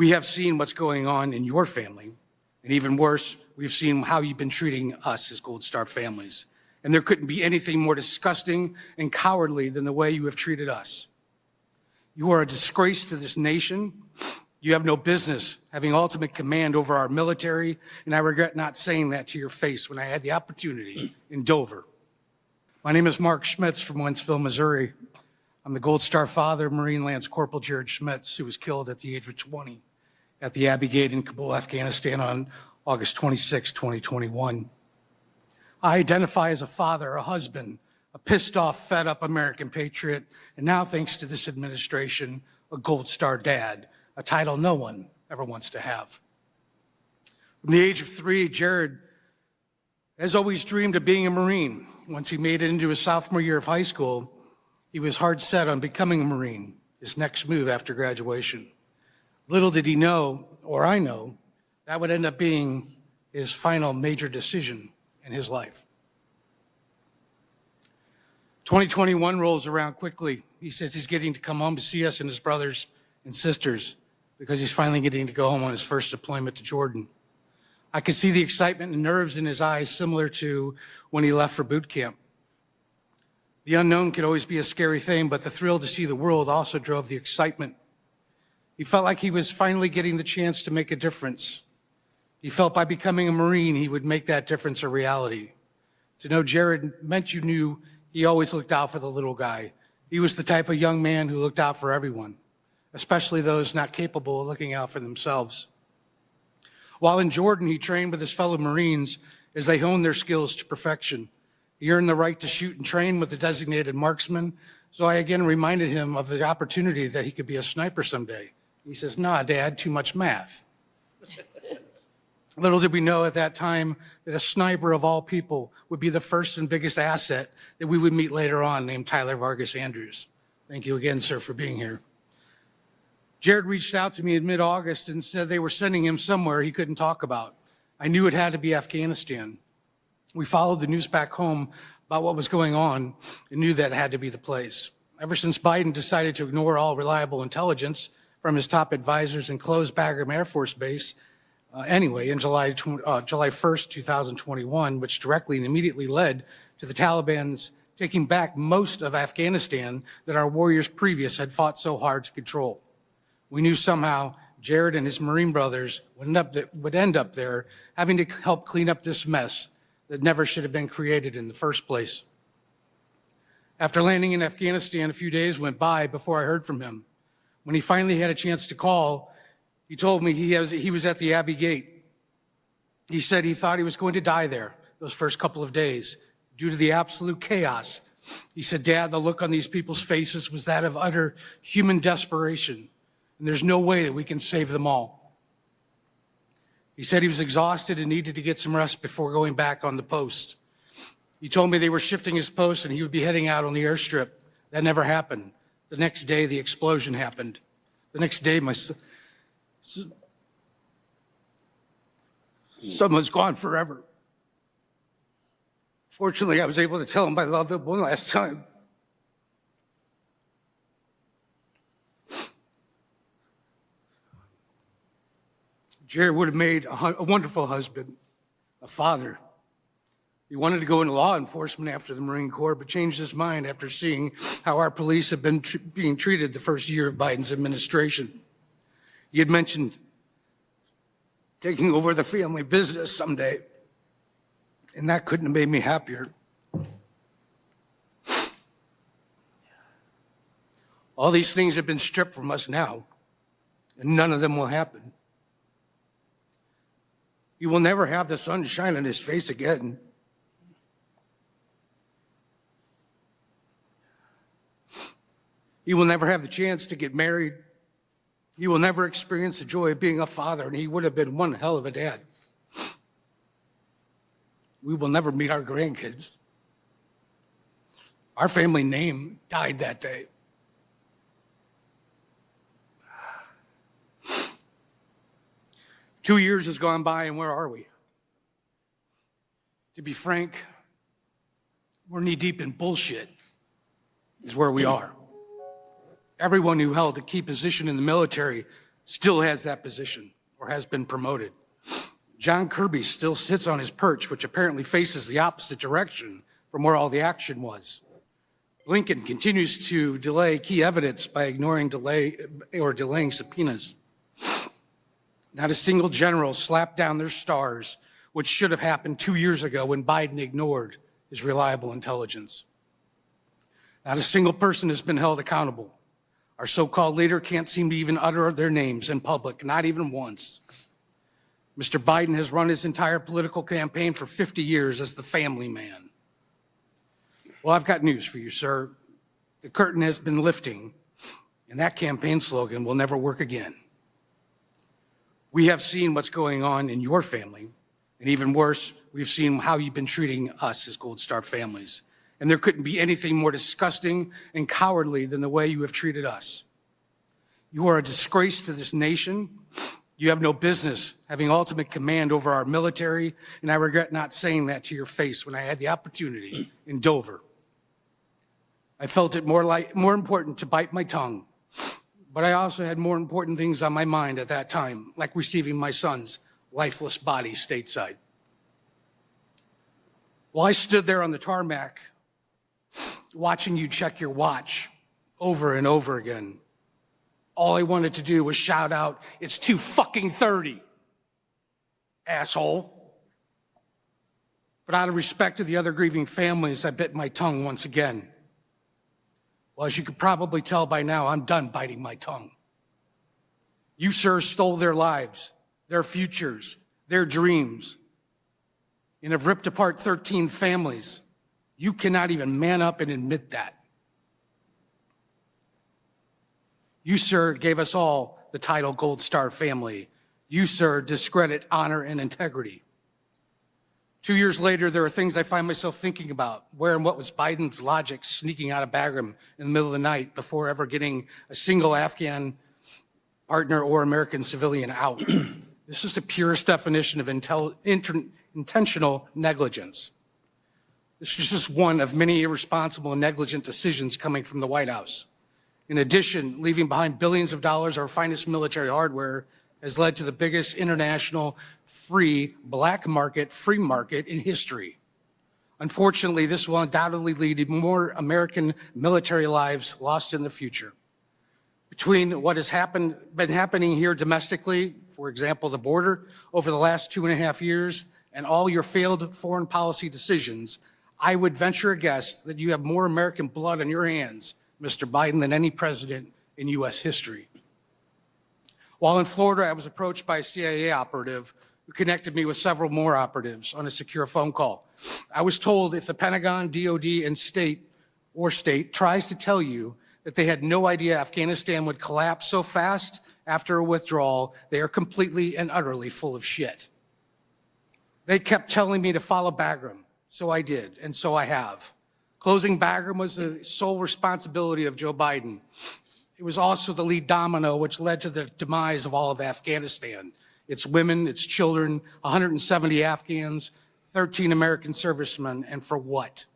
We have seen what's going on in your family, and even worse, we've seen how you've been treating us as Gold Star families. And there couldn't be anything more disgusting and cowardly than the way you have treated us. You are a disgrace to this nation. You have no business having ultimate command over our military, and I regret not saying that to your face when I had the opportunity in Dover. My name is Mark Schmitz from Wentzville, Missouri. I'm the Gold Star father of Marine Lance Corporal Jared Schmitz, who was killed at the age of 20 at the Abbey Gate in Kabul, Afghanistan on August 26, 2021. I identify as a father, a husband, a pissed off, fed up American patriot, and now, thanks to this administration, a Gold Star dad, a title no one ever wants to have. From the age of 3, Jared has always dreamed of being a Marine. Once he made it into his sophomore year of high school, he was hard set on becoming a Marine, his next move after graduation. Little did he know, or I know, that would end up being his final major decision in his life. 2021 rolls around quickly. He says he's getting to come home to see us and his brothers and sisters because he's finally getting to go home on his first deployment to Jordan. I could see the excitement and nerves in his eyes, similar to when he left for boot camp. The unknown could always be a scary thing, but the thrill to see the world also drove the excitement. He felt like he was finally getting the chance to make a difference. He felt by becoming a Marine, he would make that difference a reality. To know Jared meant you knew he always looked out for the little guy. He was the type of young man who looked out for everyone, especially those not capable of looking out for themselves. While in Jordan, he trained with his fellow Marines as they honed their skills to perfection. He earned the right to shoot and train with a designated marksman, so I again reminded him of the opportunity that he could be a sniper someday. He says, "Nah, Dad, too much math." Little did we know at that time that a sniper of all people would be the first and biggest asset that we would meet later on, named Tyler Vargas Andrews. Thank you again, sir, for being here. Jared reached out to me in mid-August and said they were sending him somewhere he couldn't talk about. I knew it had to be Afghanistan. We followed the news back home about what was going on and knew that it had to be the place. Ever since Biden decided to ignore all reliable intelligence from his top advisors and close Bagram Air Force Base, anyway, in July 1st, 2021, which directly and immediately led to the Taliban's taking back most of Afghanistan that our warriors previous had fought so hard to control. We knew somehow Jared and his Marine brothers would end up there having to help clean up this mess that never should have been created in the first place. After landing in Afghanistan, a few days went by before I heard from him. When he finally had a chance to call, he told me he was at the Abbey Gate. He said he thought he was going to die there those first couple of days due to the absolute chaos. He said, "Dad, the look on these people's faces was that of utter human desperation, and there's no way that we can save them all." He said he was exhausted and needed to get some rest before going back on the post. He told me they were shifting his post and he would be heading out on the airstrip. That never happened. The next day, the explosion happened. The next day, my son was gone forever. Fortunately, I was able to tell him I loved him one last time. Jared would have made a wonderful husband, a father. He wanted to go into law enforcement after the Marine Corps, but changed his mind after seeing how our police have been being treated the first year of Biden's administration. He had mentioned taking over the family business someday, and that couldn't have made me happier. All these things have been stripped from us now, and none of them will happen. He will never have the sun shine on his face again. He will never have the chance to get married. He will never experience the joy of being a father, and he would have been one hell of a dad. We will never meet our grandkids. Our family name died that day. Two years has gone by, and where are we? To be frank, we're knee-deep in bullshit, is where we are. Everyone who held a key position in the military still has that position or has been promoted. John Kirby still sits on his perch, which apparently faces the opposite direction from where all the action was. Blinken continues to delay key evidence by ignoring delaying subpoenas. Not a single general slapped down their stars, which should have happened 2 years ago when Biden ignored his reliable intelligence. Not a single person has been held accountable. Our so-called leader can't seem to even utter their names in public, not even once. Mr. Biden has run his entire political campaign for 50 years as the family man. Well, I've got news for you, sir. The curtain has been lifting, and that campaign slogan will never work again. We have seen what's going on in your family, and even worse, we've seen how you've been treating us as Gold Star families. And there couldn't be anything more disgusting and cowardly than the way you have treated us. You are a disgrace to this nation. You have no business having ultimate command over our military, and I regret not saying that to your face when I had the opportunity in Dover. I felt it more important to bite my tongue, but I also had more important things on my mind at that time, like receiving my son's lifeless body stateside. While I stood there on the tarmac, watching you check your watch over and over again, all I wanted to do was shout out, "It's 2:30, asshole." But out of respect to the other grieving families, I bit my tongue once again. Well, as you could probably tell by now, I'm done biting my tongue. You, sir, stole their lives, their futures, their dreams, and have ripped apart 13 families. You cannot even man up and admit that. You, sir, gave us all the title Gold Star family. You, sir, discredit honor and integrity. 2 years later, there are things I find myself thinking about. Where and what was Biden's logic sneaking out of Bagram in the middle of the night before ever getting a single Afghan partner or American civilian out? This is the purest definition of intentional negligence. This is just one of many irresponsible and negligent decisions coming from the White House. In addition, leaving behind billions of dollars of our finest military hardware has led to the biggest international free market in history. Unfortunately, this will undoubtedly lead to more American military lives lost in the future. Between what has been happening here domestically, for example, the border, over the last 2.5 years, and all your failed foreign policy decisions, I would venture a guess that you have more American blood on your hands, Mr. Biden, than any president in U.S. history. While in Florida, I was approached by a CIA operative who connected me with several more operatives on a secure phone call. I was told if the Pentagon, DOD, and state tries to tell you that they had no idea Afghanistan would collapse so fast after a withdrawal, they are completely and utterly full of shit. They kept telling me to follow Bagram, so I did, and so I have. Closing Bagram was the sole responsibility of Joe Biden. It was also the lead domino which led to the demise of all of Afghanistan. Its women, its children, 170 Afghans, 13 American servicemen, and for what?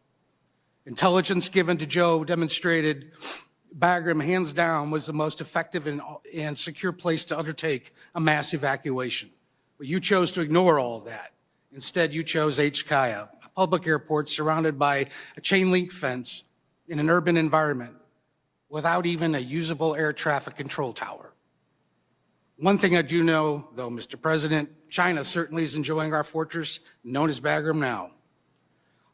Intelligence given to Joe demonstrated Bagram, hands down, was the most effective and secure place to undertake a mass evacuation. But you chose to ignore all of that. Instead, you chose HKIA, a public airport surrounded by a chain link fence in an urban environment without even a usable air traffic control tower. One thing I do know, though, Mr. President, China certainly is enjoying our fortress known as Bagram now.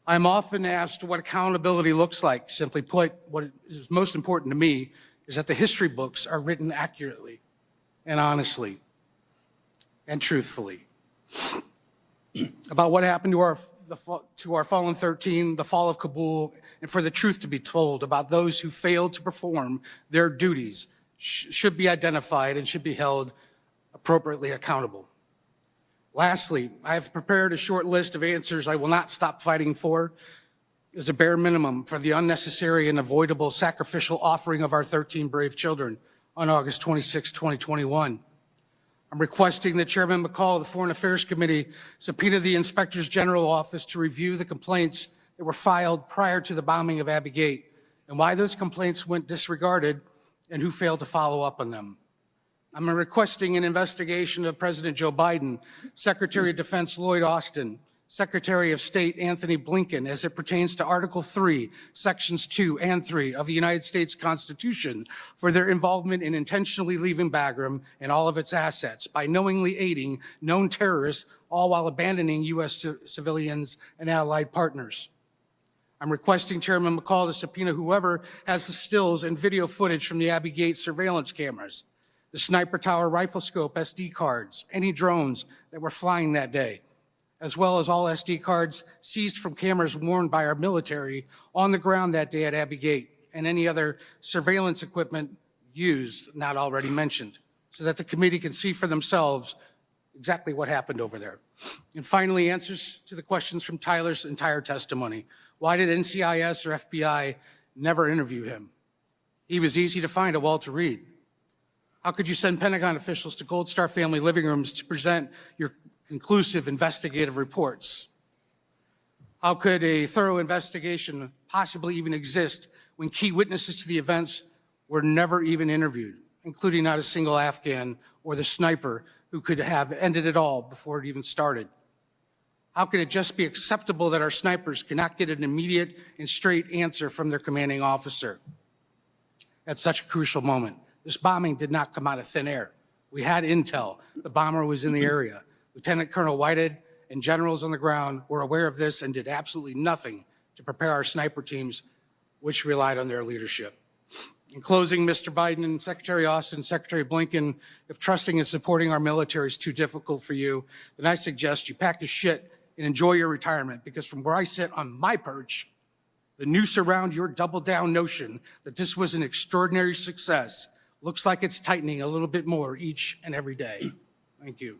I'm often asked what accountability looks like. Simply put, what is most important to me is that the history books are written accurately and honestly and truthfully about what happened to our fallen 13, the fall of Kabul, and for the truth to be told about those who failed to perform their duties should be identified and should be held appropriately accountable. Lastly, I have prepared a short list of answers I will not stop fighting for as a bare minimum for the unnecessary and avoidable sacrificial offering of our 13 brave children on August 26, 2021. I'm requesting that Chairman McCall of the Foreign Affairs Committee subpoena the Inspectors General Office to review the complaints that were filed prior to the bombing of Abbey Gate and why those complaints went disregarded and who failed to follow up on them. I'm requesting an investigation of President Joe Biden, Secretary of Defense Lloyd Austin, Secretary of State Anthony Blinken as it pertains to Article 3, Sections 2 and 3 of the United States Constitution for their involvement in intentionally leaving Bagram and all of its assets by knowingly aiding known terrorists, all while abandoning U.S. civilians and allied partners. I'm requesting Chairman McCall to subpoena whoever has the stills and video footage from the Abbey Gate surveillance cameras, the sniper tower rifle scope SD cards, any drones that were flying that day, as well as all SD cards seized from cameras worn by our military on the ground that day at Abbey Gate, and any other surveillance equipment used, not already mentioned, so that the committee can see for themselves exactly what happened over there. And finally, answers to the questions from Tyler's entire testimony. Why did NCIS or FBI never interview him? He was easy to find at Walter Reed. How could you send Pentagon officials to Gold Star family living rooms to present your conclusive investigative reports? How could a thorough investigation possibly even exist when key witnesses to the events were never even interviewed, including not a single Afghan or the sniper who could have ended it all before it even started? How could it just be acceptable that our snipers cannot get an immediate and straight answer from their commanding officer at such a crucial moment? This bombing did not come out of thin air. We had intel. The bomber was in the area. Lieutenant Colonel Whitehead and generals on the ground were aware of this and did absolutely nothing to prepare our sniper teams, which relied on their leadership. In closing, Mr. Biden and Secretary Austin, Secretary Blinken, if trusting and supporting our military is too difficult for you, then I suggest you pack your shit and enjoy your retirement, because from where I sit on my perch, the noose around your double-down notion that this was an extraordinary success looks like it's tightening a little bit more each and every day. Thank you.